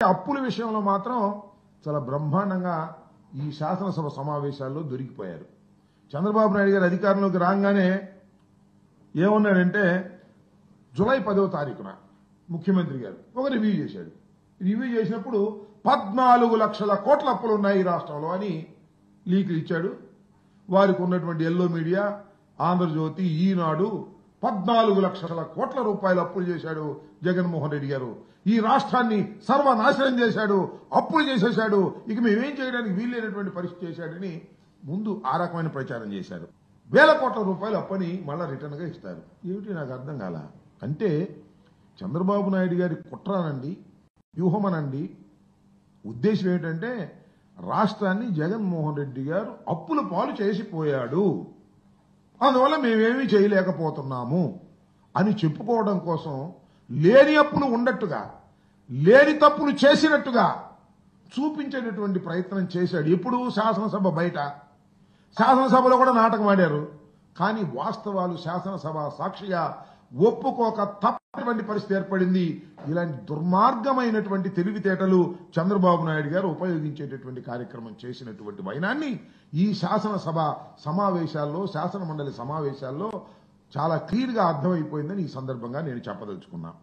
అప్పుల విషయంలో మాత్రం చాలా బ్రహ్మాండంగా ఈ శాసనసభ సమావేశాల్లో దొరికిపోయారు. చంద్రబాబు నాయుడు గారు అధికారంలోకి రాగానే ఏమన్నాడంటే జూలై 10వ తారీఖున ముఖ్యమంత్రి గారు ఒక రివ్యూ చేశాడు. రివ్యూ చేసినప్పుడు 14 లక్షల కోట్ల అప్పులు ఉన్నాయి ఈ రాష్ట్రంలో అని లీకులు ఇచ్చాడు. వారికి ఉన్నటువంటి ఎల్లో మీడియా, ఆంధ్రజ్యోతి, ఈనాడు 14 లక్షల కోట్ల రూపాయలు అప్పులు చేశాడు జగన్మోహన్ రెడ్డి గారు. ఈ రాష్ట్రాన్ని సర్వనాశనం చేశాడు, అప్పులు చేసేశాడు, ఇక మేమేం చేయడానికి వీల్లేనటువంటి పరిస్థితి చేశాడని ముందు ఆ రకమైన ప్రచారం చేశారు. వేల కోట్ల రూపాయలు అప్పని మళ్ళా రిటర్న్ గా ఇస్తారు. ఏమిటి నాకు అర్థం కాల. అంటే చంద్రబాబు నాయుడు గారి కుట్రనండి, వ్యూహమనండి, ఉద్దేశం ఏమిటంటే రాష్ట్రాన్ని జగన్మోహన్ రెడ్డి గారు అప్పుల పాలు చేసిపోయాడు, అందువల్ల మేమేమీ చేయలేకపోతున్నాము అని చెప్పుకోవడం కోసం లేని అప్పులు ఉన్నట్టుగా, లేని తప్పులు చేసినట్టుగా చూపించేటటువంటి ప్రయత్నం చేశాడు. ఇప్పుడు శాసనసభ బయట, శాసనసభలో కూడా నాటకం ఆడారు. కానీ వాస్తవాలు శాసనసభ సాక్షిగా ఒప్పుకోక తప్పటువంటి పరిస్థితి ఏర్పడింది. ఇలాంటి దుర్మార్గమైనటువంటి తెలివితేటలు చంద్రబాబు నాయుడు గారు ఉపయోగించేటటువంటి కార్యక్రమం చేసినటువంటి వైనాన్ని ఈ శాసనసభ సమావేశాల్లో, శాసన మండలి సమావేశాల్లో చాలా క్లియర్ గా అర్థమైపోయిందని ఈ సందర్భంగా నేను చెప్పదలుచుకున్నా.